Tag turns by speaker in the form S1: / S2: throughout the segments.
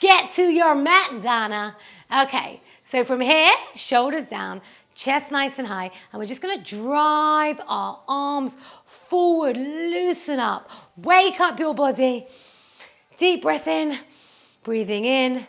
S1: Get to your mat, Dana. Okay, so from here, shoulders down, chest nice and high, and we're just gonna drive our arms forward, loosen up, wake up your body. Deep breath in, breathing in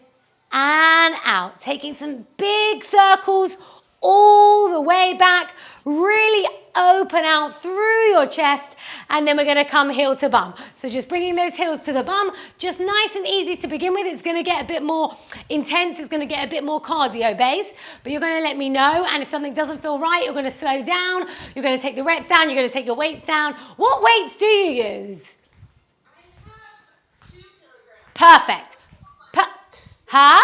S1: and out. Taking some big circles all the way back. Really open out through your chest, and then we're gonna come heel to bum. So just bringing those heels to the bum, just nice and easy to begin with. It's gonna get a bit more intense, it's gonna get a bit more cardio based, but you're gonna let me know, and if something doesn't feel right, you're gonna slow down, you're gonna take the reps down, you're gonna take your weights down. What weights do you use? Perfect. Huh?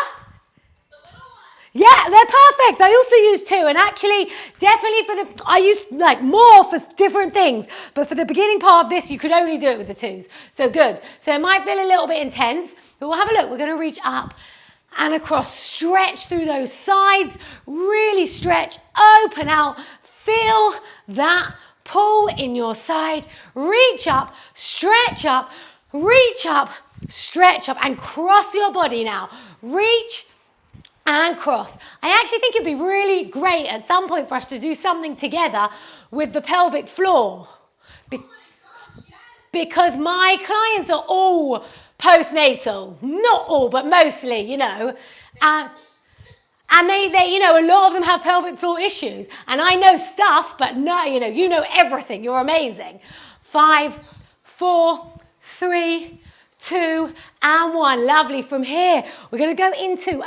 S1: Yeah, they're perfect. I also use 2, and actually, definitely I use like more for different things, but for the beginning part of this, you could only do it with the 2s. So good. So it might feel a little bit intense, but we'll have a look. We're going to reach up and across, stretch through those sides, really stretch, open out, feel that pull in your side, reach up, stretch up, reach up, stretch up, and cross your body now. Reach and cross. I actually think it'd be really great at some point for us to do something together with the pelvic floor. Because my clients are all postnatal. Not all, but mostly, you know. And they, you know, a lot of them have pelvic floor issues. And I know stuff, but no, you know everything. You're amazing. 5, 4, 3, 2, and 1. Lovely. From here, we're going to go into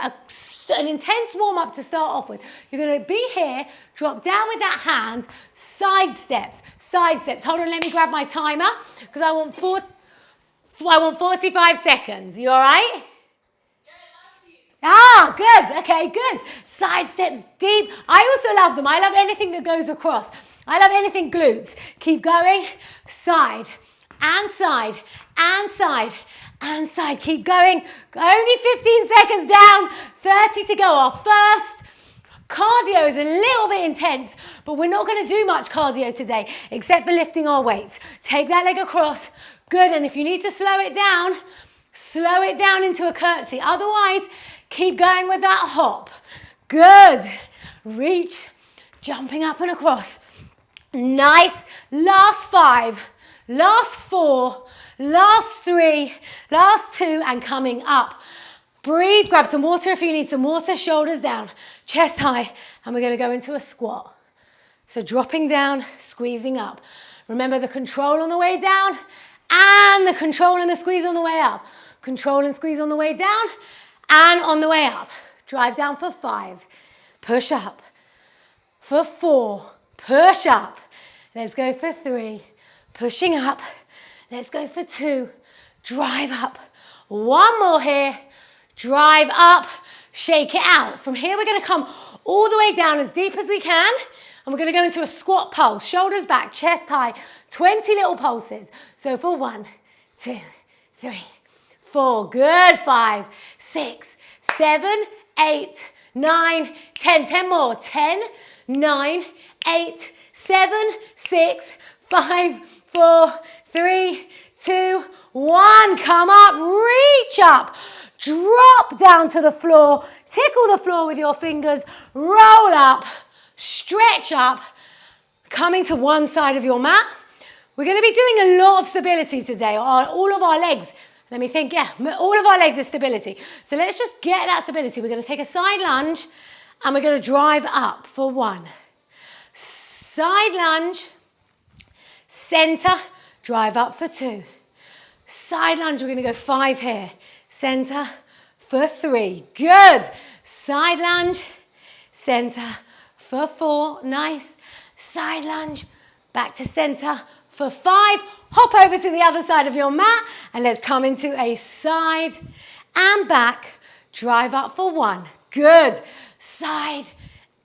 S1: an intense warm-up to start off with. You're going to be here, drop down with that hand, side steps, side steps. Hold on, let me grab my timer because I want 45 seconds. You all right? Ah, good. Okay, good. Side steps deep. I also love them. I love anything that goes across. I love anything glutes. Keep going. Side and side and side and side. Keep going. Only 15 seconds down. 30 to go. Our first cardio is a little bit intense, but we're not going to do much cardio today except for lifting our weights. Take that leg across. Good. And if you need to slow it down into a curtsy. Otherwise, keep going with that hop. Good. Reach. Jumping up and across. Nice. Last 5. Last 4. Last 3. Last 2. And coming up. Breathe. Grab some water if you need some water. Shoulders down. Chest high. And we're going to go into a squat. So dropping down, squeezing up. Remember the control on the way down and the control and the squeeze on the way up. Control and squeeze on the way down and on the way up. Drive down for 5. Push up. For 4. Push up. Let's go for 3. Pushing up. Let's go for 2. Drive up. 1 more here. Drive up. Shake it out. From here, we're going to come all the way down as deep as we can. And we're going to go into a squat pulse. Shoulders back, chest high. 20 little pulses. So for 1, 2, 3, 4. Good. 5, 6, 7, 8, 9, 10. 10 more. 10, 9, 8, 7, 6, 5, 4, 3, 2, 1. Come up. Reach up. Drop down to the floor. Tickle the floor with your fingers. Roll up. Stretch up. Coming to one side of your mat. We're going to be doing a lot of stability today on all of our legs. Let me think. Yeah, all of our legs are stability. So let's just get that stability. We're going to take a side lunge and we're going to drive up for 1. Side lunge. Center. Drive up for 2. Side lunge. We're going to go 5 here. Center for 3. Good. Side lunge. Center for 4. Nice. Side lunge. Back to center for 5. Hop over to the other side of your mat and let's come into a side and back. Drive up for 1. Good. Side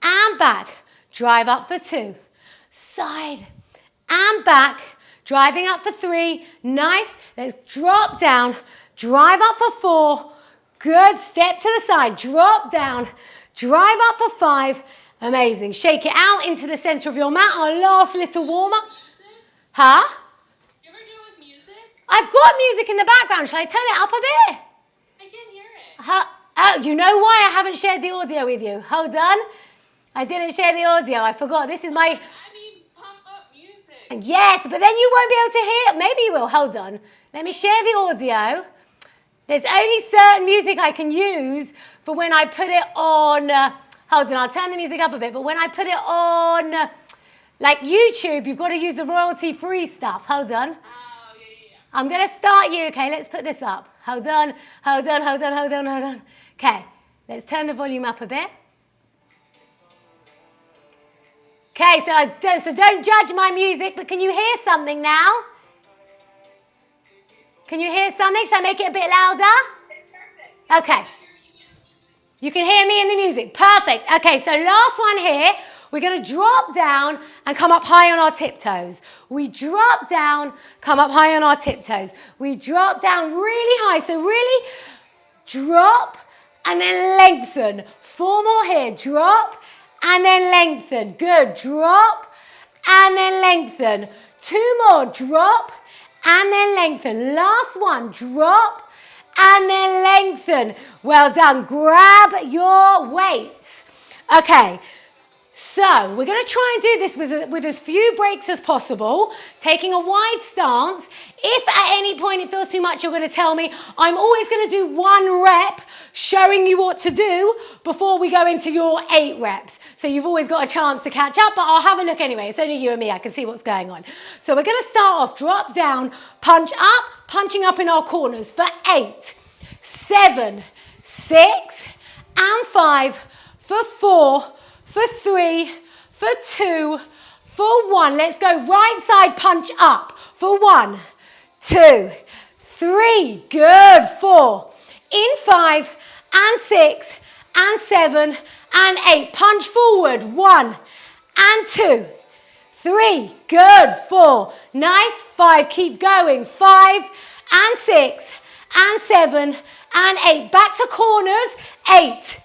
S1: and back. Drive up for 2. Side and back. Driving up for 3. Nice. Let's drop down. Drive up for 4. Good. Step to the side. Drop down. Drive up for 5. Amazing. Shake it out into the center of your mat. Our last little warm-up. Huh?
S2: You ever do it with music?
S1: I've got music in the background. Shall I turn it up a bit?
S2: I can't hear it.
S1: Huh? now, do you know why I haven't shared the audio with you? Hold on. I didn't share the audio. I forgot. This is my...
S2: I need pump up music.
S1: Yes, but then you won't be able to hear. Maybe you will. Hold on. Let me share the audio. There's only certain music I can use for when I put it on... hold on, I'll turn the music up a bit. But when I put it on, like YouTube, you've got to use the royalty-free stuff. Hold on.
S2: Oh, yeah.
S1: I'm going to start you. Okay, let's put this up. Hold on, hold on, hold on, hold on, hold on. Okay, let's turn the volume up a bit. Okay, so don't judge my music, but can you hear something now? Can you hear something? Should I make it a bit louder? Okay. You can hear me in the music. Perfect. Okay, so last one here. We're going to drop down and come up high on our tiptoes. We drop down, come up high on our tiptoes. We drop down really high. So really drop and then lengthen. 4 more here. Drop and then lengthen. Good. Drop and then lengthen. 2 more. Drop and then lengthen. Last one. Drop and then lengthen. Well done. Grab your weights. Okay. So we're going to try and do this with as few breaks as possible, taking a wide stance. If at any point it feels too much, you're going to tell me. I'm always going to do 1 rep, showing you what to do before we go into your 8 reps. So you've always got a chance to catch up, but I'll have a look anyway. It's only you and me. I can see what's going on. So we're going to start off, drop down, punch up, punching up in our corners for 8, 7, 6, and 5, for 4, for 3, for 2, for 1. Let's go right side punch up for 1, 2, 3. Good. 4. In 5 and 6 and 7 and 8. Punch forward. 1 and 2, 3. Good. 4. Nice. 5. Keep going. 5 and 6 and 7 and 8. Back to corners. 8.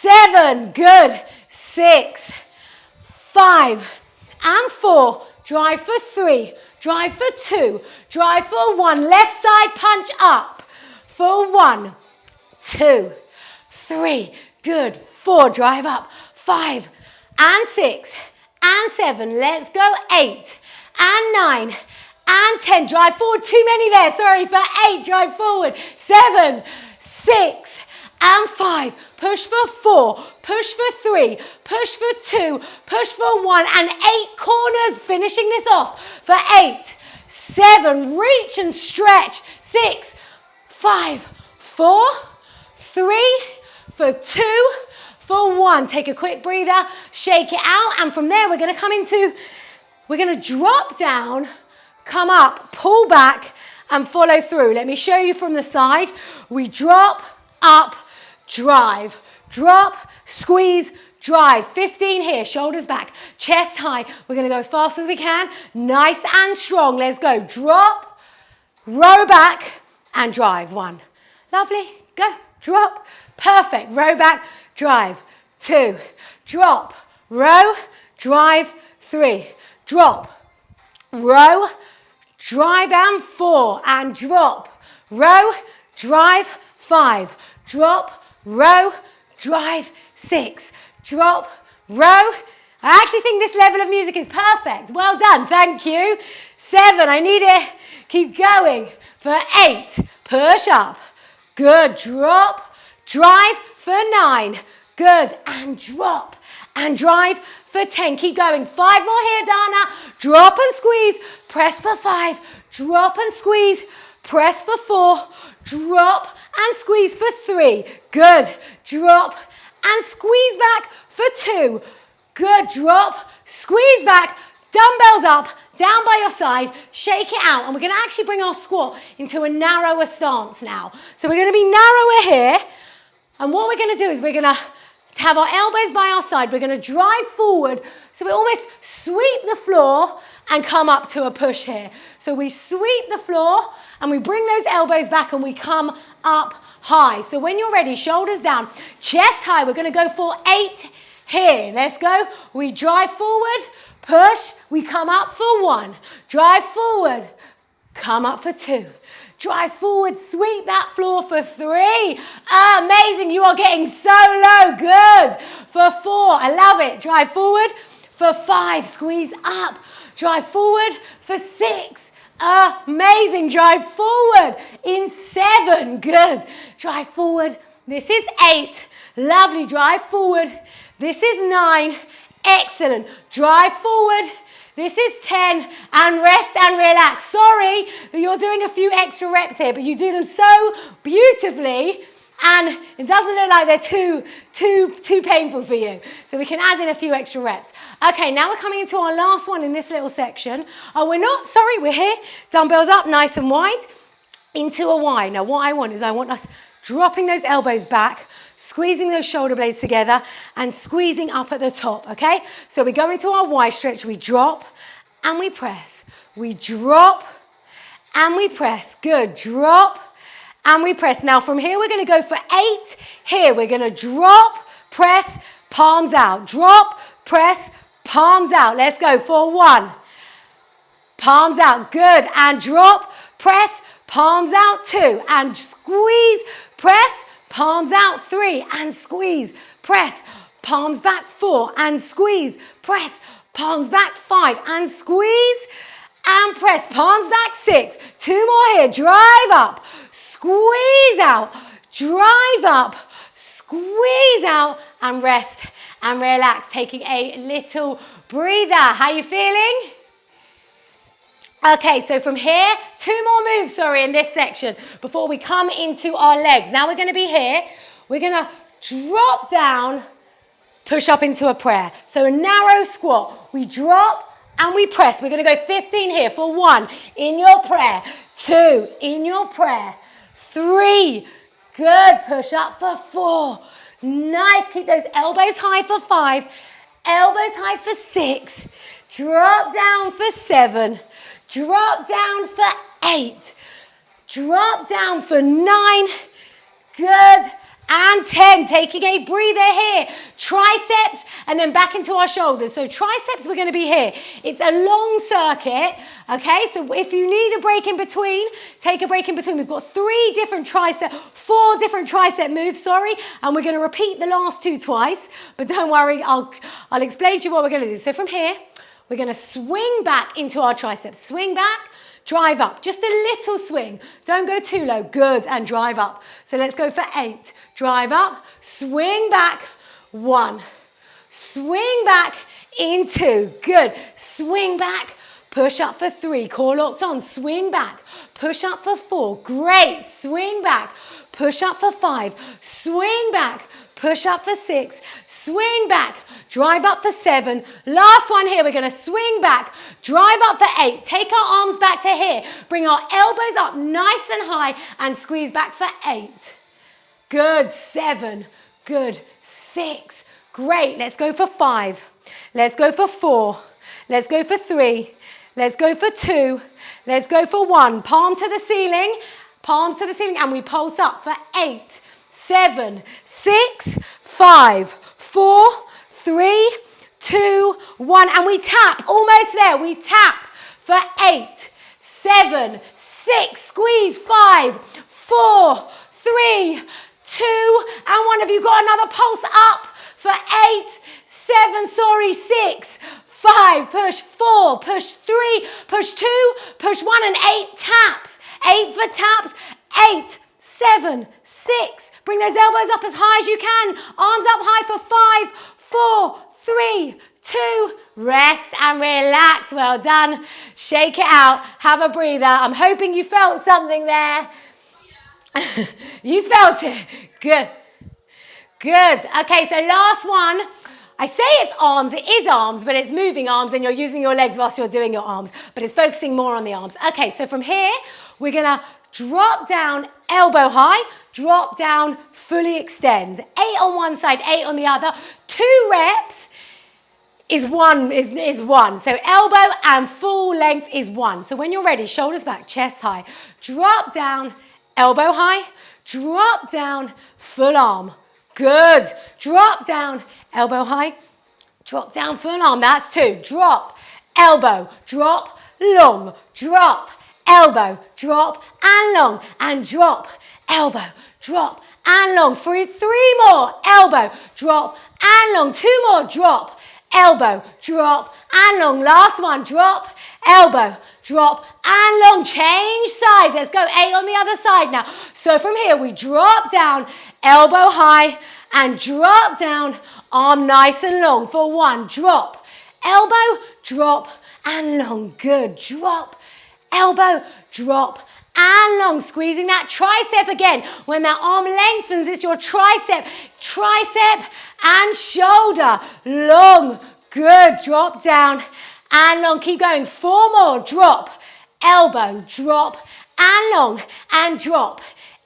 S1: 7, good, 6, 5, and 4, drive for 3, drive for 2, drive for 1, left side punch up, for 1, 2, 3, good, 4, drive up, 5, and 6, and 7, let's go, 8, and 9, and 10, drive forward, too many there, sorry, for 8, drive forward, 7, 6, and 5, push for 4, push for 3, push for 2, push for 1, and 8 corners, finishing this off for 8, 7, reach and stretch, 6, 5, 4, 3, for 2, for 1. Take a quick breather, shake it out, and from there we're going to drop down, come up, pull back, and follow through. Let me show you from the side. We drop, up, drive, drop, squeeze, drive. 15 here, shoulders back, chest high. We're going to go as fast as we can, nice and strong. Let's go. Drop, row back, and drive. 1. Lovely. Go. Drop. Perfect. Row back, drive. 2. Drop, row, drive. 3. Drop, row, drive, and 4. And drop, row, drive. 5. Drop, row, drive. 6. Drop, row. I actually think this level of music is perfect. Well done. Thank you. 7. I need it. Keep going. For 8. Push up. Good. Drop, drive. For 9. Good. And drop. And drive for 10. Keep going. 5 more here, Dana. Drop and squeeze. Press for 5. Drop and squeeze. Press for 4, drop and squeeze for 3. Good. Drop and squeeze back for 2. Good. Drop, squeeze back, dumbbells up, down by your side, shake it out. And we're going to actually bring our squat into a narrower stance now. So we're going to be narrower here. And what we're going to do is we're going to have our elbows by our side. We're going to drive forward. So we almost sweep the floor and come up to a push here. So we sweep the floor and we bring those elbows back and we come up high. So when you're ready, shoulders down, chest high. We're going to go for 8 here. Let's go. We drive forward, push. We come up for 1. Drive forward, come up for 2. drive forward, sweep that floor for 3. Amazing, you are getting so low, good. For 4, I love it, drive forward. For 5, squeeze up, drive forward. For 6, amazing, drive forward. In 7, good, drive forward. This is 8, lovely, drive forward. This is 9, excellent, drive forward. This is 10, and rest and relax. Sorry that you're doing a few extra reps here, but you do them so beautifully, and it doesn't look like they're too painful for you. So we can add in a few extra reps. Okay, now we're coming into our last one in this little section. Oh, we're here. Dumbbells up, nice and wide, into a Y. Now what I want us dropping those elbows back, squeezing those shoulder blades together, and squeezing up at the top, okay? So we go into our Y stretch, we drop, and we press. We drop, and we press. Good, drop, and we press. Now from here, we're gonna go for 8. Here, we're gonna drop, press, palms out. Drop, press, palms out. Let's go for 1. Palms out, good, and drop, press, palms out. 2, and squeeze, press, palms out. 3, and squeeze, press, palms back. 4, and squeeze, press, palms back. 5, and squeeze, and press, palms back. 6, 2 more here, drive up, squeeze out, drive up, squeeze out, and rest and relax, taking a little breather. How you feeling? Okay, so from here, 2 more moves, in this section before we come into our legs. Now we're going to be here. We're going to drop down, push up into a prayer. So a narrow squat. We drop and we press. We're going to go 15 here for 1 in your prayer, 2 in your prayer, 3, good, push up for 4, nice, keep those elbows high for 5, elbows high for 6, drop down for 7, drop down for 8, drop down for 9, good, and 10, taking a breather here, triceps, and then back into our shoulders. So triceps, we're gonna be here. It's a long circuit, okay? So if you need a break in between, take a break in between. We've got 4 different tricep moves, and we're gonna repeat the last 2 twice, but don't worry, I'll explain to you what we're gonna do. So from here, we're gonna swing back into our triceps. Swing back, drive up, just a little swing. Don't go too low, good, and drive up. So let's go for 8. Drive up, swing back, 1. Swing back in 2, good. Swing back, push up for 3, core locked on, swing back, push up for 4, great. Swing back, push up for 5, swing back, push up for 6, swing back, drive up for 7. Last one here, we're gonna swing back, drive up for 8. Take our arms back to here. Bring our elbows up nice and high and squeeze back for 8. Good, 7, good, 6, great. Let's go for 5. Let's go for 4. Let's go for 3. Let's go for 2. Let's go for 1. Palm to the ceiling, palms to the ceiling, and we pulse up for 8, 7, 6, 5, 4, 3, 2, 1, and we tap, almost there, we tap for 8, 7, 6, squeeze, 5, 4, 3, 2, and 1. Have you got another pulse up for 8, 7, 6, 5, push 4, push 3, push 2, push 1, and 8 taps. 8 for taps, 8, 7, 6. Bring those elbows up as high as you can. Arms up high for 5, 4, 3, 2. Rest and relax. Well done. Shake it out. Have a breather. I'm hoping you felt something there. You felt it. Good. Good. Okay, so last one. I say it's arms, it is arms, but it's moving arms and you're using your legs whilst you're doing your arms, but it's focusing more on the arms. Okay, so from here, we're gonna drop down, elbow high, drop down, fully extend. 8 on one side, 8 on the other. 2 reps is one. So elbow and full length is 1. So when you're ready, shoulders back, chest high, drop down, elbow high, drop down, full arm. Good. Drop down, elbow high, drop down, full arm. That's 2. Drop, elbow, drop, long, drop, elbow, drop, and long, and drop, elbow, drop, and long. For 3 more, elbow, drop, and long. 2 more, drop, elbow, drop, and long. Last one, drop, elbow, drop, and long. Change sides. Let's go 8 on the other side now. So from here, we drop down, elbow high, and drop down, arm nice and long. For 1, drop, elbow, drop, and long. Good. Drop, elbow, drop, and long. Squeezing that tricep again. When that arm lengthens, it's your tricep, and shoulder. Long. Good. Drop down and long. Keep going. 4 more. Drop, elbow, drop, and long. And drop,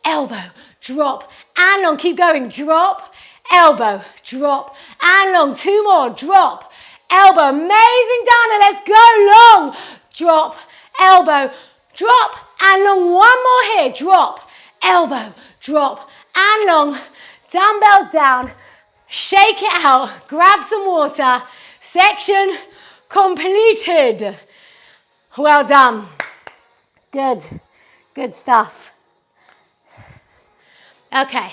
S1: elbow, drop, and long. Keep going. Drop, elbow, drop, and long. 2 more. Drop, elbow. Amazing, Dana. Let's go long. Drop, elbow, drop, and long. 1 more here. Drop, elbow, drop, and long. Dumbbells down. Shake it out. Grab some water. Section completed. Well done. Good. Good stuff. Okay.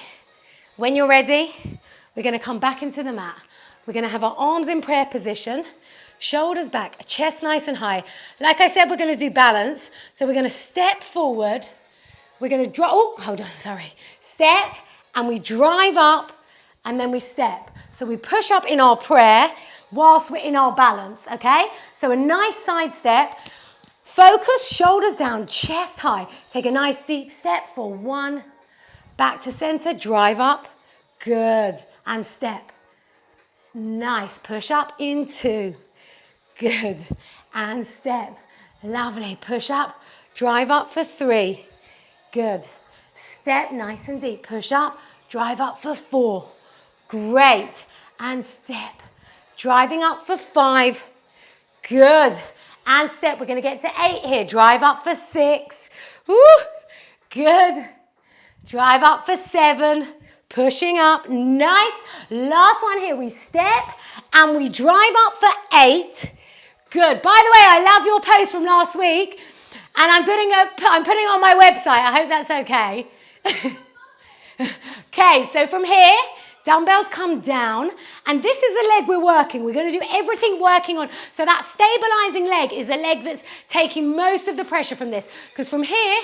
S1: When you're ready, we're going to come back into the mat. We're going to have our arms in prayer position, shoulders back, chest nice and high. Like I said, we're going to do balance. So we're going to step forward. We're going to drop. Oh, hold on. Sorry. Step, and we drive up, and then we step. So we push up in our prayer whilst we're in our balance, okay? So a nice side step. Focus, shoulders down, chest high. Take a nice deep step for 1. Back to center, drive up. Good. And step. Nice. Push up in 2. Good. And step. Lovely. Push up. Drive up for 3. Good. Step nice and deep. Push up. Drive up for 4. Great. And step. Driving up for 5. Good. And step. We're going to get to 8 here. Drive up for 6. Woo. Good. Drive up for 7. Pushing up. Nice. Last one here. We step and we drive up for 8. Good. By the way, I love your post from last week, and I'm putting it on my website. I hope that's okay. Okay, so from here, dumbbells come down, and this is the leg we're working. We're going to do everything working on. So that stabilizing leg is the leg that's taking most of the pressure from this. Because from here,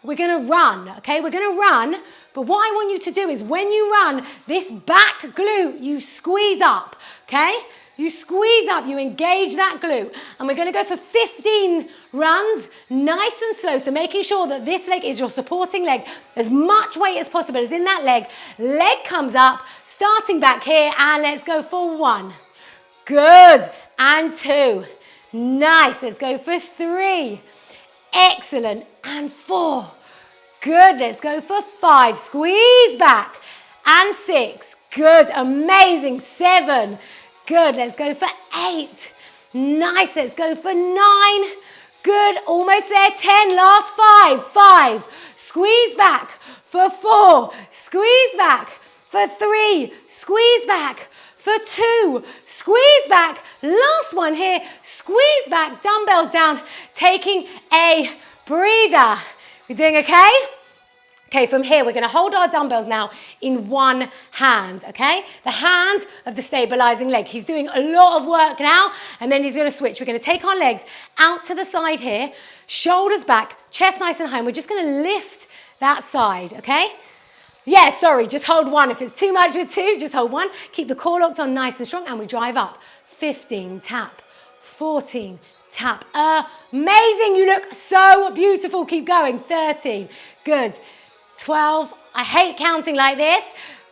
S1: we're going to run, okay? We're going to run, but what I want you to do is when you run, this back glute, you squeeze up, okay? You squeeze up, you engage that glute. And we're going to go for 15 runs, nice and slow. So making sure that this leg is your supporting leg. As much weight as possible is in that leg. Leg comes up, starting back here, and let's go for 1. Good. And 2. Nice. Let's go for 3. Excellent. And 4. Good. Let's go for 5. Squeeze back. And 6. Good. Amazing. 7. Good. Let's go for 8. Nice. Let's go for 9. Good. Almost there. 10. Last 5. 5. Squeeze back for 4. Squeeze back for 3. Squeeze back for 2. Squeeze back. Last one here. Squeeze back. Dumbbells down. Taking a breather. You doing okay? Okay, from here, we're going to hold our dumbbells now in one hand, okay? The hand of the stabilizing leg. He's doing a lot of work now, and then he's going to switch. We're going to take our legs out to the side here, shoulders back, chest nice and high, and we're just going to lift that side, okay? Yeah, sorry, just hold 1. If it's too much with 2, just hold 1. Keep the core locked on nice and strong, and we drive up. 15, tap. 14, tap. Amazing, you look so beautiful. Keep going. 13, good. 12, I hate counting like this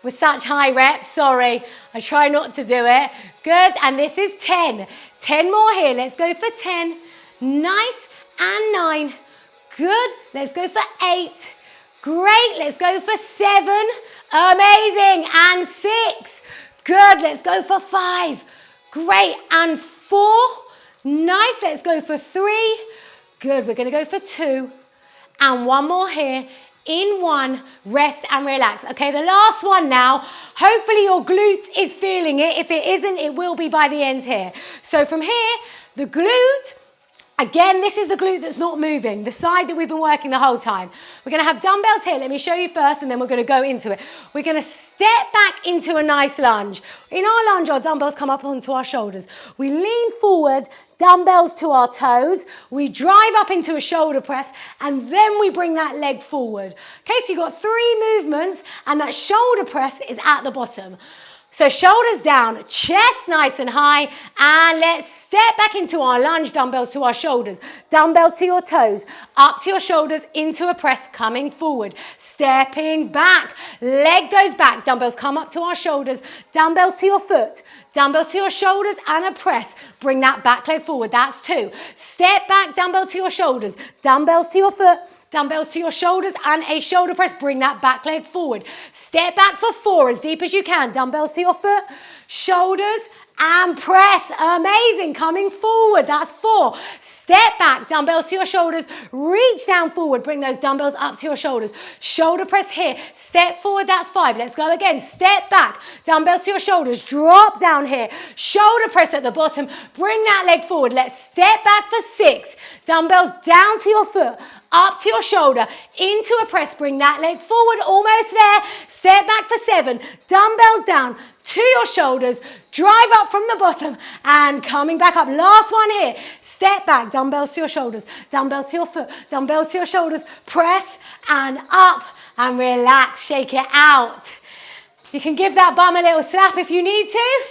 S1: with such high reps, sorry, I try not to do it. Good, and this is 10. 10 more here, let's go for 10. Nice, and 9. Good, let's go for 8. Great, let's go for 7. Amazing, and 6. Good, let's go for 5. Great, and 4. Nice, let's go for 3. Good, we're gonna go for 2. And 1 more here. In 1, rest and relax. Okay, the last one now. Hopefully your glute is feeling it. If it isn't, it will be by the end here. So from here, the glute Again, this is the glute that's not moving, the side that we've been working the whole time. We're going to have dumbbells here. Let me show you first, and then we're going to go into it. We're going to step back into a nice lunge. In our lunge, our dumbbells come up onto our shoulders. We lean forward, dumbbells to our toes. We drive up into a shoulder press, and then we bring that leg forward. Okay, so you've got 3 movements, and that shoulder press is at the bottom. So shoulders down, chest nice and high, and let's step back into our lunge, dumbbells to our shoulders, dumbbells to your toes, up to your shoulders, into a press, coming forward, stepping back, leg goes back, dumbbells come up to our shoulders, dumbbells to your foot, dumbbells to your shoulders, and a press. Bring that back leg forward, that's 2. Step back, dumbbell to your shoulders, dumbbells to your foot, dumbbells to your shoulders, and a shoulder press. Bring that back leg forward. Step back for 4, as deep as you can. Dumbbells to your foot, shoulders, and press. Amazing. Coming forward. That's 4. Step back, dumbbells to your shoulders. Reach down forward. Bring those dumbbells up to your shoulders. Shoulder press here. Step forward. That's 5. Let's go again. Step back, dumbbells to your shoulders. Drop down here. Shoulder press at the bottom. Bring that leg forward. Let's step back for 6. Dumbbells down to your foot, up to your shoulder, into a press. Bring that leg forward. Almost there. Step back for 7. Dumbbells down to your shoulders. Drive up from the bottom and coming back up. Last one here. Step back, dumbbells to your shoulders, dumbbells to your foot, dumbbells to your shoulders. Press and up and relax. Shake it out. You can give that bum a little slap if you need to.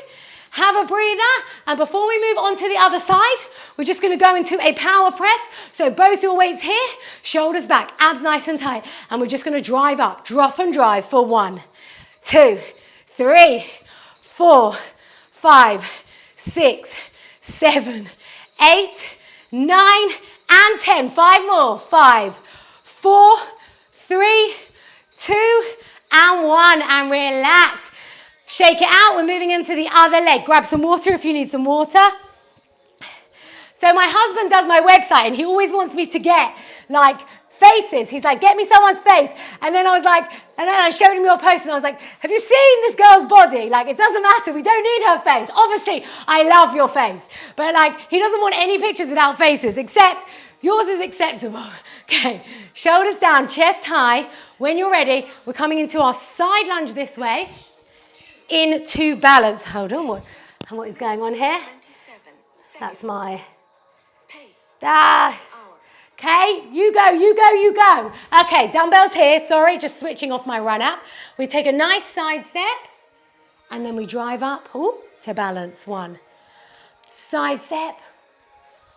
S1: Have a breather. And before we move on to the other side, we're just going to go into a power press. So both your weights here, shoulders back, abs nice and tight. And we're just going to drive up, drop and drive for 1, 2, 3, 4, 5, 6, 7, 8, 9, and 10. 5 more. 5, 4, 3, 2, and 1. And relax. Shake it out. We're moving into the other leg. Grab some water if you need some water. So my husband does my website, and he always wants me to get, like, faces. He's like, get me someone's face. And then I was like, and then I showed him your post, and I was like, have you seen this girl's body? Like, it doesn't matter. We don't need her face. Obviously, I love your face. But, like, he doesn't want any pictures without faces, except yours is acceptable. Okay, shoulders down, chest high. When you're ready, we're coming into our side lunge this way. Into balance. Hold on, what is going on here? That's my pace. Okay, you go, you go, you go. Okay, dumbbells here. Sorry, just switching off my run app. We take a nice side step, and then we drive up to balance. 1. Side step.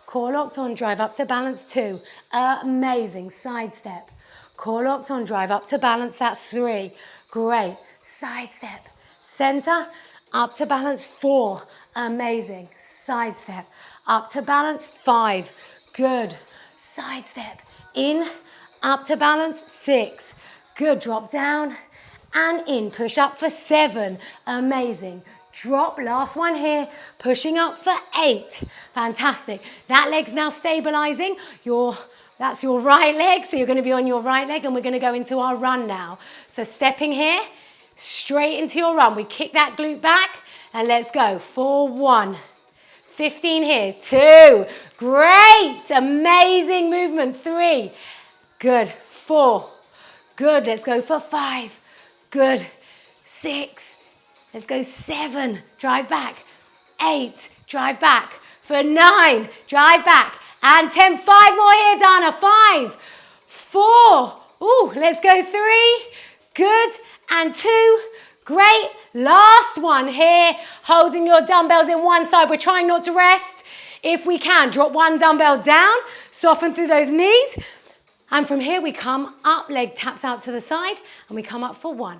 S1: Core locked on, drive up to balance. 2. Amazing. Side step. Core locked on, drive up to balance. That's 3. Great. Side step. Center, up to balance. 4. Amazing. Side step. Up to balance. 5. Good. Side step. In, up to balance. 6. Good. Drop down and in. Push up for 7. Amazing. Drop. Last one here. Pushing up for 8. Fantastic. That leg's now stabilizing. That's your right leg. So you're going to be on your right leg, and we're going to go into our run now. So stepping here. Straight into your run. We kick that glute back, and let's go. 4, 1. 15 here. 2. Great. Amazing movement. 3. Good. 4. Good. Let's go for 5. Good. 6. Let's go 7. Drive back. 8. Drive back. For 9. Drive back. And 10. 5 more here, Dana. 5. 4. Ooh, let's go 3. Good. And 2. Great. Last one here. Holding your dumbbells in one side. We're trying not to rest. If we can, drop one dumbbell down. Soften through those knees. And from here, we come up. Leg taps out to the side. And we come up for 1,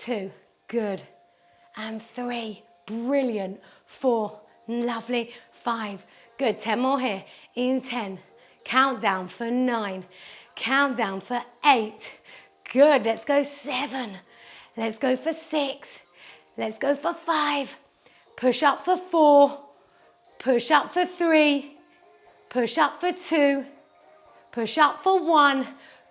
S1: 2. Good. And 3. Brilliant. 4. Lovely. 5. Good. 10 more here. In 10. Countdown for 9. Countdown for 8. Good. Let's go 7. Let's go for 6. Let's go for 5. Push up for 4. Push up for 3. Push up for 2. Push up for 1.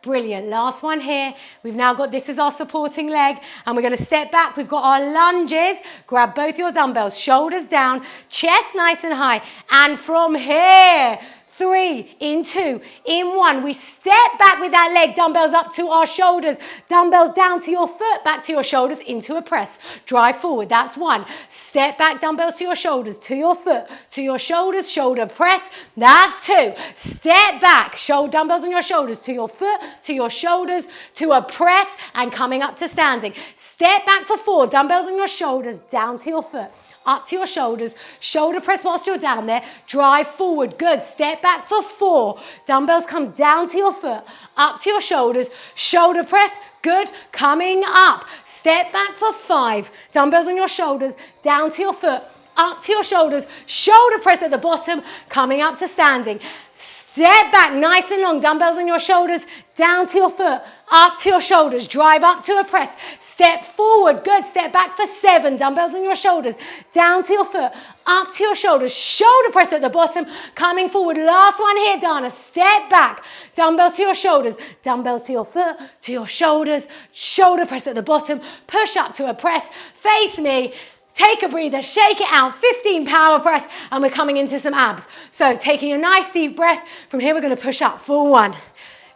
S1: Brilliant. Last one here. We've now got, this is our supporting leg, and we're going to step back. We've got our lunges. Grab both your dumbbells, shoulders down, chest nice and high. And from here, 3, in 2, in 1. We step back with that leg, dumbbells up to our shoulders, dumbbells down to your foot, back to your shoulders, into a press. Drive forward, that's 1. Step back, dumbbells to your shoulders, to your foot, to your shoulders, shoulder press, that's 2. Step back, dumbbells on your shoulders, to your foot, to your shoulders, to a press, and coming up to standing. Step back for 4, dumbbells on your shoulders, down to your foot, up to your shoulders, shoulder press whilst you're down there, drive forward, good, step back for 4, dumbbells come down to your foot, up to your shoulders, shoulder press, good, coming up, step back for 5, dumbbells on your shoulders, down to your foot, up to your shoulders, shoulder press at the bottom, coming up to standing. Step back, nice and long, dumbbells on your shoulders, down to your foot, up to your shoulders, drive up to a press, step forward, good, step back for 7, dumbbells on your shoulders, down to your foot, up to your shoulders, shoulder press at the bottom, coming forward, last one here, Dana, step back, dumbbells to your shoulders, dumbbells to your foot, to your shoulders, shoulder press at the bottom, push up to a press, face me. Take a breather, shake it out, 15 power press, and we're coming into some abs. So taking a nice deep breath, from here we're going to push up for 1,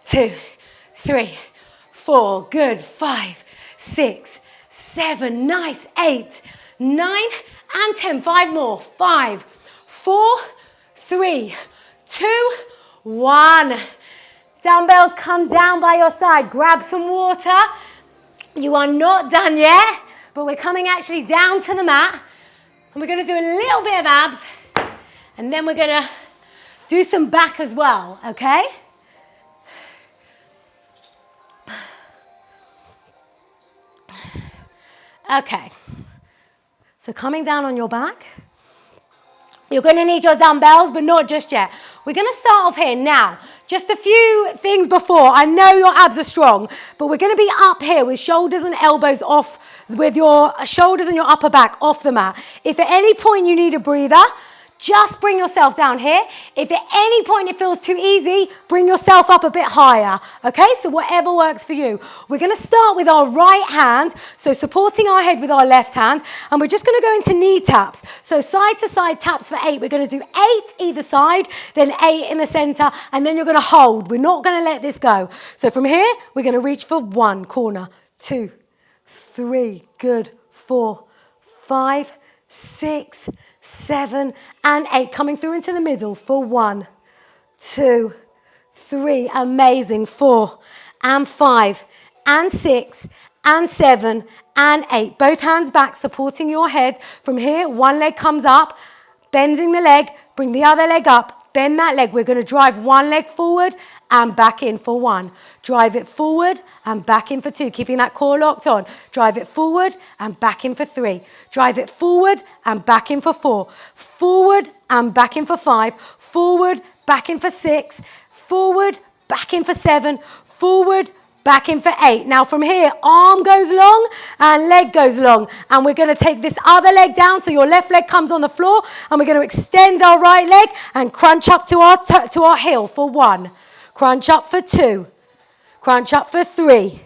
S1: 2, 3, 4, good, 5, 6, 7, nice, 8, 9, and 10, 5 more, 5, 4, 3, 2, 1. Dumbbells come down by your side, grab some water. You are not done yet. But we're coming actually down to the mat, and we're going to do a little bit of abs, and then we're going to do some back as well, okay? Okay, so coming down on your back. You're going to need your dumbbells, but not just yet. We're going to start off here now. Just a few things before. I know your abs are strong, but we're going to be up here with shoulders and elbows off, with your shoulders and your upper back off the mat. If at any point you need a breather, just bring yourself down here. If at any point it feels too easy, bring yourself up a bit higher. Okay, so whatever works for you. We're going to start with our right hand, so supporting our head with our left hand, and we're just going to go into knee taps. So side to side taps for 8. We're going to do 8 either side, then 8 in the center, and then you're going to hold. We're not going to let this go. So from here, we're going to reach for 1 corner, 2, 3, good, 4, 5, 6, 7, and 8. Coming through into the middle for 1, 2, 3. Amazing. 4, and 5, and 6, and 7, and 8. Both hands back, supporting your head. From here, one leg comes up, bending the leg, bring the other leg up, bend that leg. We're going to drive one leg forward and back in for 1. Drive it forward and back in for 2. Keeping that core locked on. Drive it forward and back in for 3. Drive it forward and back in for 4. Forward and back in for 5. Forward, back in for 6. Forward, back in for 7. Forward, back in for 8. Now from here, arm goes long and leg goes long. And we're going to take this other leg down so your left leg comes on the floor. And we're going to extend our right leg and crunch up to our heel for 1. Crunch up for 2. Crunch up for 3.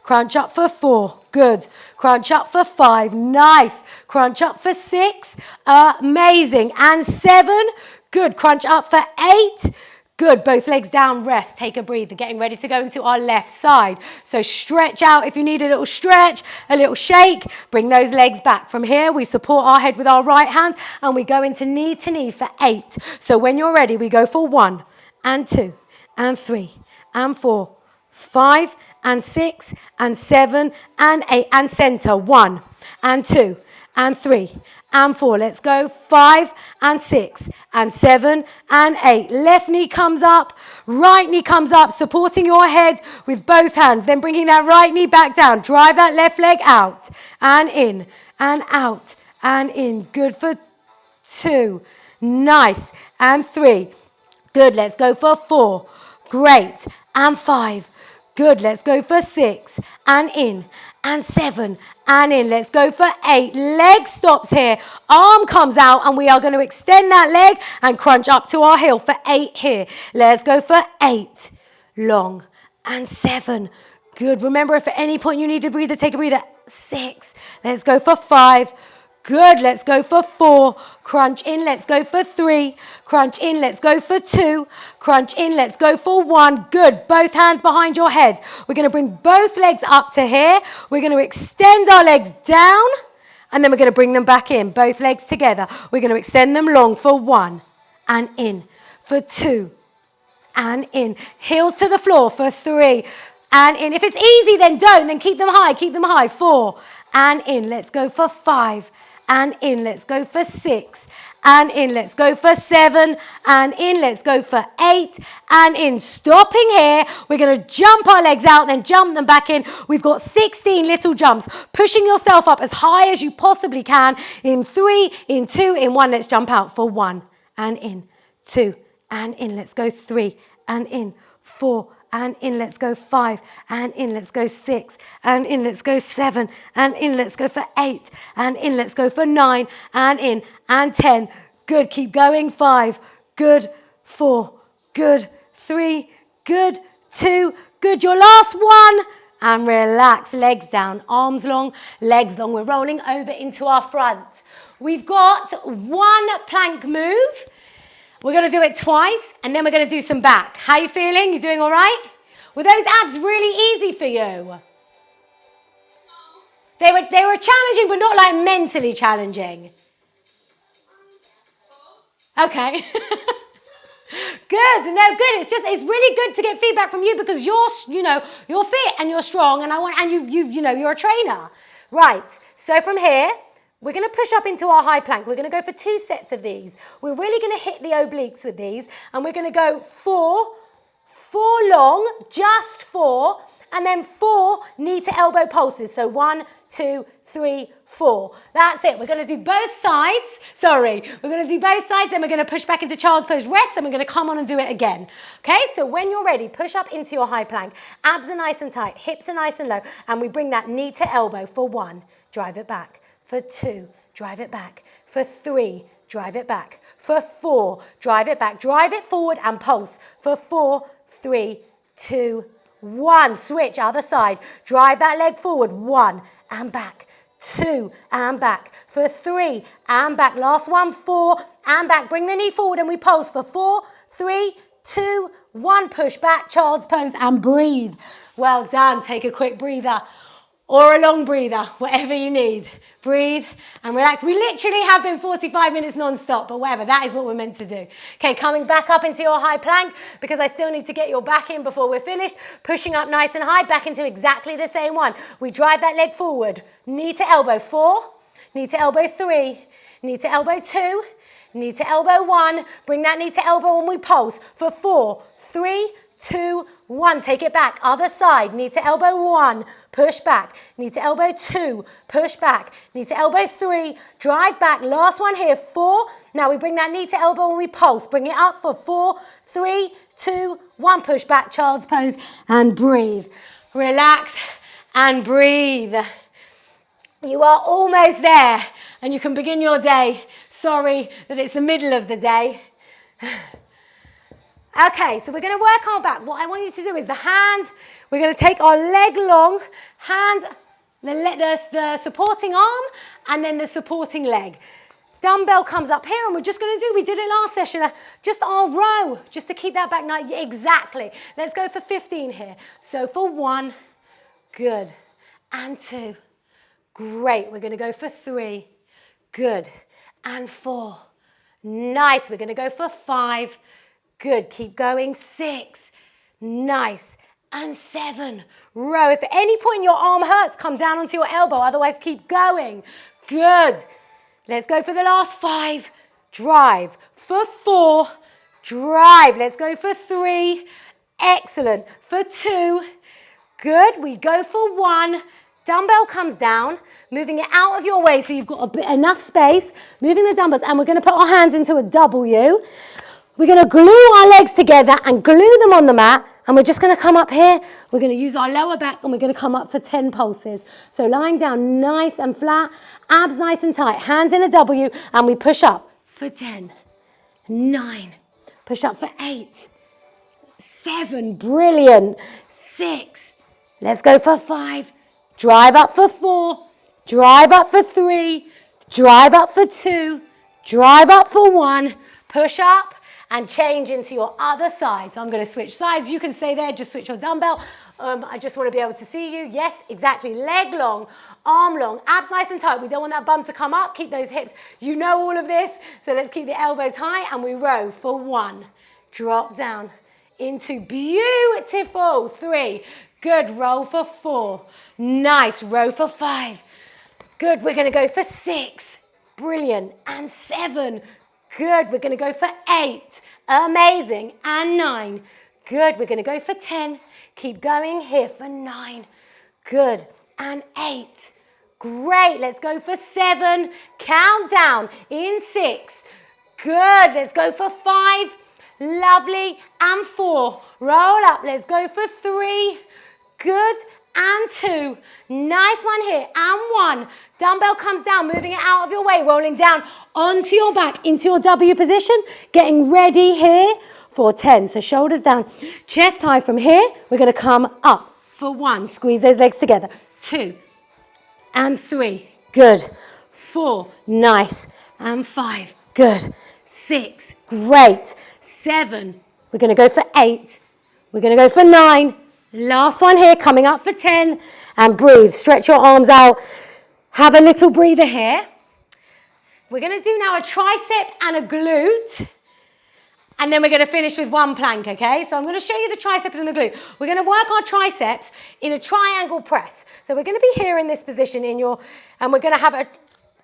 S1: Crunch up for 4. Good. Crunch up for 5. Nice. Crunch up for 6. Amazing. And 7. Good. Crunch up for 8. Good. Both legs down. Rest. Take a breather. Getting ready to go into our left side. So stretch out if you need a little stretch, a little shake. Bring those legs back. From here, we support our head with our right hand and we go into knee to knee for 8. So when you're ready, we go for 1 and 2 and 3 and 4, 5 and 6 and 7 and 8 and center. 1 and 2 and 3 and 4. Let's go. 5 and 6 and 7 and 8. Left knee comes up, right knee comes up, supporting your head with both hands. Then bringing that right knee back down. Drive that left leg out and in and out and in. Good for 2. Nice. And 3. Good. Let's go for 4. Great. And 5. Good. Let's go for 6 and in and 7 and in. Let's go for 8. Leg stops here. Arm comes out and we are going to extend that leg and crunch up to our heel for 8 here. Let's go for 8. Long and 7. Good. Remember, if at any point you need to breathe, take a breather. 6. Let's go for 5. Good. Let's go for 4. Crunch in. Let's go for 3. Crunch in. Let's go for 2. Crunch in. Let's go for 1. Good. Both hands behind your head. We're going to bring both legs up to here. We're going to extend our legs down. And then we're going to bring them back in. Both legs together. We're going to extend them long for 1. And in. For 2. And in. Heels to the floor for 3. And in. If it's easy, then don't. Then keep them high. Keep them high. 4. And in. Let's go for 5. And in. Let's go for 6. And in. Let's go for 7. And in. Let's go for 8. And in. Stopping here. We're going to jump our legs out, then jump them back in. We've got 16 little jumps. Pushing yourself up as high as you possibly can. In 3, in 2, in 1. Let's jump out for 1. And in. 2. And in. Let's go 3. And in. 4. And in. Let's go 5. And in. Let's go 6. And in. Let's go 7. And in. Let's go for 8. And in. Let's go for 9. And in. And 10. Good. Keep going. 5. Good. 4. Good. 3. Good. 2. Good. Your last one. And relax. Legs down. Arms long. Legs long. We're rolling over into our front. We've got one plank move. We're going to do it twice, and then we're going to do some back. How are you feeling? You doing all right? Were those abs really easy for you? They were challenging, but not like mentally challenging. Okay. Good. No, good. It's really good to get feedback from you because you're fit and you're strong, and you're a trainer. Right. So from here, we're going to push up into our high plank. We're going to go for 2 sets of these. We're really going to hit the obliques with these. And we're going to go 4 long, just 4, and then 4 knee to elbow pulses. So 1, 2, 3, 4. That's it. We're going to do both sides. We're going to do both sides. Then we're going to push back into child's pose rest. Then we're going to come on and do it again. Okay, so when you're ready, push up into your high plank. Abs are nice and tight. Hips are nice and low. And we bring that knee to elbow for 1. Drive it back. For 2, drive it back. For 3, drive it back. For 4, drive it back. Drive it forward and pulse. For 4, 3, 2, 1. Switch, other side. Drive that leg forward. 1 and back. 2 and back. For 3 and back. Last one. 4 and back. Bring the knee forward and we pulse. For 4, 3, 2, 1. Push back, child's pose, and breathe. Well done. Take a quick breather. Or a long breather, whatever you need. Breathe and relax. We literally have been 45 minutes non-stop, but whatever, that is what we're meant to do. Okay, coming back up into your high plank, because I still need to get your back in before we're finished. Pushing up nice and high, back into exactly the same one. We drive that leg forward. Knee to elbow, 4. Knee to elbow, 3. Knee to elbow, 2. Knee to elbow, 1. Bring that knee to elbow and we pulse. For 4, 3, 2, 1. Take it back. Other side. Knee to elbow, 1. Push back. Knee to elbow, 2. Push back. Knee to elbow, 3. Drive back. Last one here. 4. Now we bring that knee to elbow and we pulse. Bring it up for 4, 3, 2, 1. Push back. Child's pose and breathe. Relax and breathe. You are almost there and you can begin your day. Sorry that it's the middle of the day. Okay, so we're going to work our back. What I want you to do is the hand, we're going to take our leg long, hand, the supporting arm, and then the supporting leg. Dumbbell comes up here, and we're just going to do, we did it last session, just our row, just to keep that back nice. Yeah, exactly. Let's go for 15 here. So for 1, good, and 2, great. We're going to go for 3, good, and 4, nice. We're going to go for 5, good. Keep going. 6. Nice. And 7. Row. If at any point your arm hurts, come down onto your elbow. Otherwise, keep going. Good. Let's go for the last 5. Drive. For 4. Drive. Let's go for 3. Excellent. For 2. Good. We go for 1. Dumbbell comes down, moving it out of your way so you've got enough space. Moving the dumbbells. And we're going to put our hands into a W. We're going to glue our legs together and glue them on the mat. And we're just going to come up here. We're going to use our lower back and we're going to come up for 10 pulses. So lying down nice and flat, abs nice and tight, hands in a W, and we push up for 10, 9, push up for 8, 7, brilliant, 6. Let's go for 5. Drive up for 4. Drive up for 3. Drive up for 2. Drive up for 1. Push up and change into your other side. So I'm going to switch sides. You can stay there. Just switch your dumbbell. I just want to be able to see you. Yes, exactly. Leg long, arm long, abs nice and tight. We don't want that bum to come up. Keep those hips. You know all of this. So let's keep the elbows high and we row for 1. Drop down into beautiful 3. Good. Roll for 4. Nice. Row for 5. Good. We're going to go for 6. Brilliant. And 7. Good. We're going to go for 8. Amazing. And 9. Good. We're going to go for 10. Keep going here for 9. Good. And 8. Great. Let's go for 7. Count down in 6. Good. Let's go for 5. Lovely. And 4. Roll up. Let's go for 3. Good. And 2. Nice one here. And 1. Dumbbell comes down, moving it out of your way, rolling down onto your back, into your W position, getting ready here for 10. So shoulders down, chest high from here. We're going to come up for 1. Squeeze those legs together. 2. And 3. Good. 4. Nice. And 5. Good. 6. Great. 7. We're going to go for 8. We're going to go for 9. Last one here, coming up for 10. And breathe. Stretch your arms out. Have a little breather here. We're going to do now a tricep and a glute. And then we're going to finish with one plank, okay? So I'm going to show you the triceps and the glute. We're going to work our triceps in a triangle press. So we're going to be here in this position and we're going to have a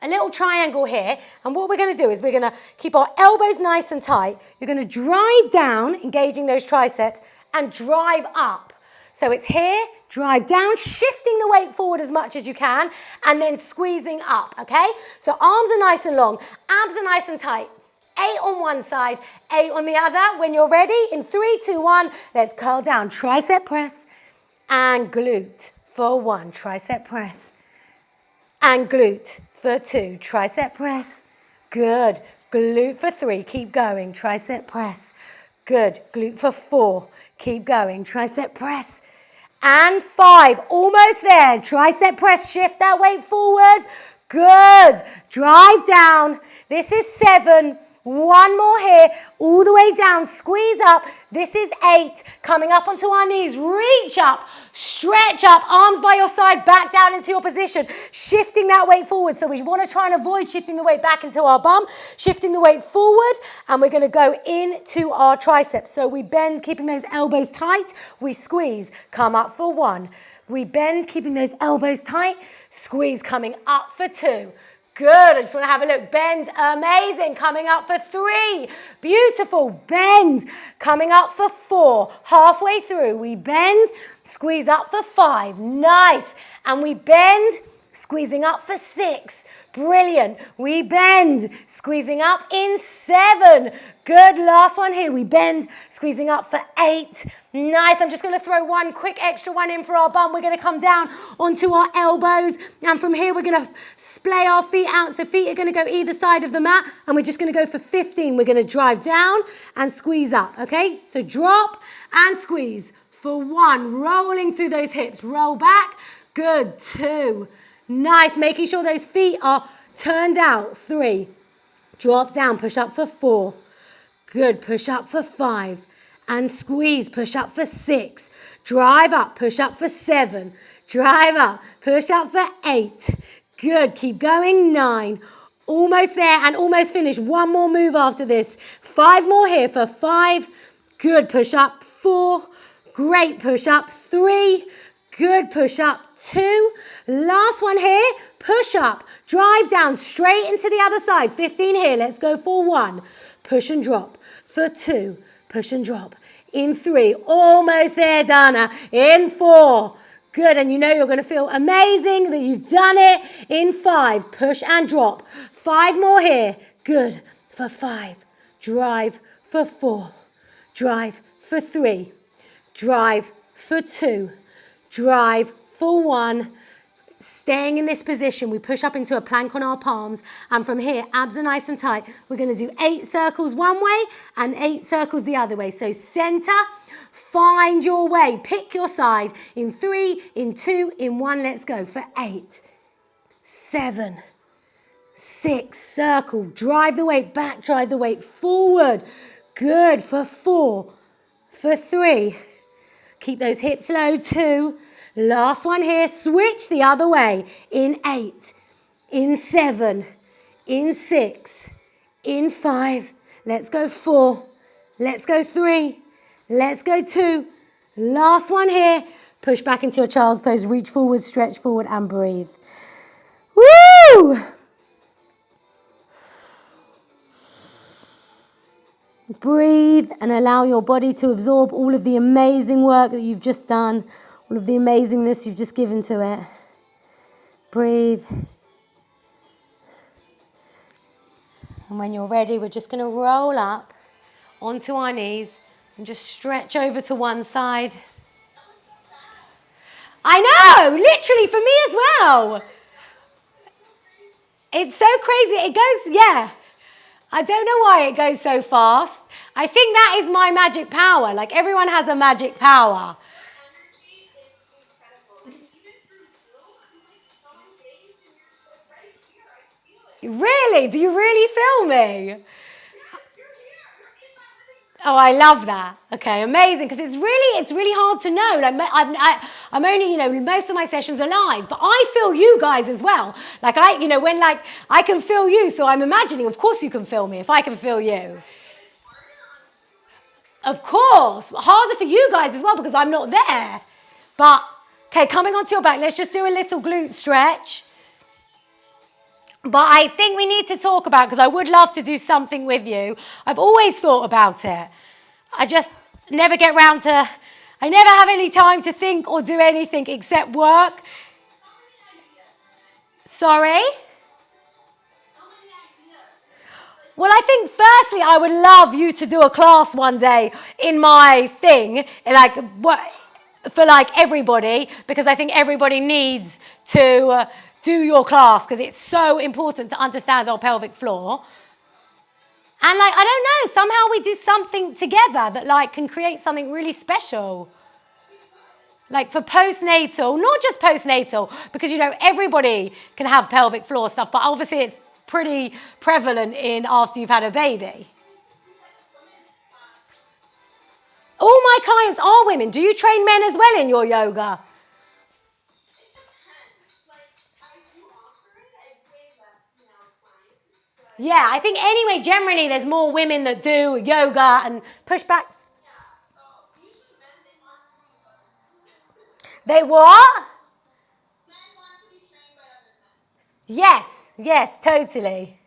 S1: little triangle here. And what we're going to do is we're going to keep our elbows nice and tight. You're going to drive down, engaging those triceps, and drive up. So it's here, drive down, shifting the weight forward as much as you can, and then squeezing up, okay? So arms are nice and long, abs are nice and tight. 8 on one side, 8 on the other. When you're ready, in 3, 2, 1, let's curl down. Tricep press and glute for 1. Tricep press and glute for 2. Tricep press. Good. Glute for 3. Keep going. Tricep press. Good. Glute for 4. Keep going. Tricep press. And 5. Almost there. Tricep press. Shift that weight forward. Good. Drive down. This is 7. 1 more here, all the way down, squeeze up. This is 8, coming up onto our knees. Reach up, stretch up, arms by your side, back down into your position, shifting that weight forward. So we want to try and avoid shifting the weight back into our bum, shifting the weight forward, and we're going to go into our triceps. So we bend, keeping those elbows tight, we squeeze, come up for 1. We bend, keeping those elbows tight, squeeze, coming up for 2. Good, I just want to have a look. Bend, amazing. Coming up for 3. Beautiful, bend. Coming up for 4. Halfway through, we bend, squeeze up for 5. Nice. And we bend, squeezing up for 6. Brilliant. We bend, squeezing up in 7. Good, last one here. We bend, squeezing up for 8. Nice. I'm just going to throw one quick extra one in for our bum. We're going to come down onto our elbows. And from here, we're going to splay our feet out. So feet are going to go either side of the mat. And we're just going to go for 15. We're going to drive down and squeeze up. Okay? So drop and squeeze for 1. Rolling through those hips. Roll back. Good. 2. Nice. Making sure those feet are turned out. 3. Drop down. Push up for 4. Good. Push up for 5. And squeeze. Push up for 6. Drive up. Push up for 7. Drive up. Push up for 8. Good. Keep going. 9. Almost there and almost finished. 1 more move after this. 5 more here for 5. Good. Push up. 4. Great. Push up. 3. Good. Push up. 2. Last one here. Push up. Drive down straight into the other side. 15 here. Let's go for 1. Push and drop. For 2. Push and drop. In 3. Almost there, Dana. In 4. Good. And you know you're going to feel amazing that you've done it. In 5. Push and drop. 5 more here. Good. For 5. Drive for 4. Drive for 3. Drive for 2. Drive for 1. Staying in this position, we push up into a plank on our palms, and from here, abs are nice and tight. We're going to do 8 circles one way and 8 circles the other way. So center, find your way, pick your side in 3, in 2, in 1. Let's go for 8, 7, 6, circle, drive the weight back, drive the weight forward. Good for 4, for 3. Keep those hips low, 2. Last one here, switch the other way in 8, in 7, in 6, in 5. Let's go 4, let's go 3, let's go 2. Last one here, push back into your child's pose, reach forward, stretch forward and breathe. Woo! Breathe and allow your body to absorb all of the amazing work that you've just done. All of the amazingness you've just given to it. Breathe. And when you're ready, we're just going to roll up onto our knees and just stretch over to one side. I know, literally for me as well. It's so crazy. It goes, yeah. I don't know why it goes so fast. I think that is my magic power. Like everyone has a magic power. Really? Do you really feel me? Oh, I love that. Okay, amazing. Because it's really hard to know. Like I'm only, most of my sessions are live, but I feel you guys as well. Like when I can feel you, so I'm imagining, of course you can feel me if I can feel you. Of course, harder for you guys as well because I'm not there. But, okay, coming onto your back, let's just do a little glute stretch. But I think we need to talk about, because I would love to do something with you. I've always thought about it. I just never get round to, I never have any time to think or do anything except work. Sorry? Well, I think firstly, I would love you to do a class one day in my thing, for everybody, because I think everybody needs to do your class because it's so important to understand our pelvic floor. And I don't know, somehow we do something together that can create something really special. Like for postnatal, not just postnatal, because everybody can have pelvic floor stuff, but obviously it's pretty prevalent in after you've had a baby. All my clients are women. Do you train men as well in your yoga? Yeah, I think anyway, generally there's more women that do yoga and push back. They what? Yes, totally.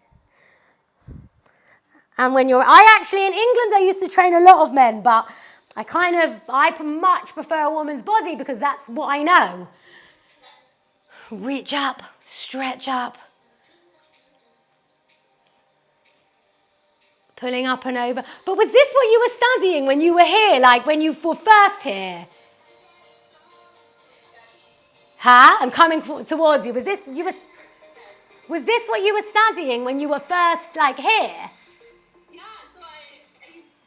S1: And I actually in England I used to train a lot of men, but I much prefer a woman's body because that's what I know. Reach up, stretch up. Pulling up and over. But was this what you were studying when you were here, when you were first here? Huh? I'm coming towards you. Was this what you were studying when you were first here?
S2: Yeah, so I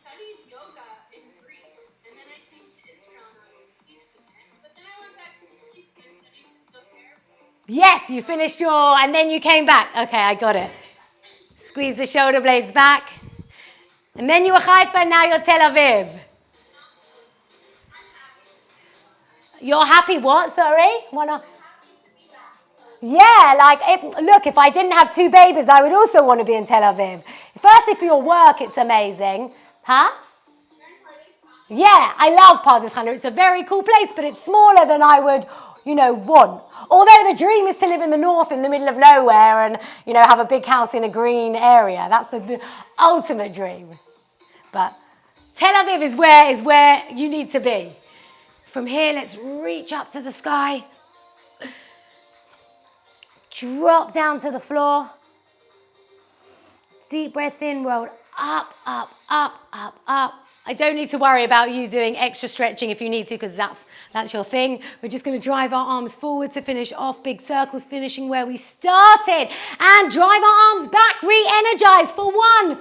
S2: studied yoga in Greece, and then I came to Israel and I teach with men, but then I went back to Greece and I studied physical therapy.
S1: Yes, you finished and then you came back. Okay, I got it. Squeeze the shoulder blades back. And then you were Haifa, now you're Tel Aviv. You're happy what, sorry? Yeah, if I didn't have 2 babies, I would also want to be in Tel Aviv. Firstly, for your work, it's amazing. Huh? Yeah, I love Pardes Chana. It's a very cool place, but it's smaller than I would, want. Although the dream is to live in the north, in the middle of nowhere, and, have a big house in a green area. That's the ultimate dream. But Tel Aviv is where you need to be. From here, let's reach up to the sky. Drop down to the floor. Deep breath in, roll up, up, up, up, up, I don't need to worry about you doing extra stretching if you need to, because that's your thing. We're just going to drive our arms forward to finish off, big circles, finishing where we started. And drive our arms back, re-energize for 1,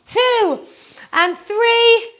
S1: 2, and 3,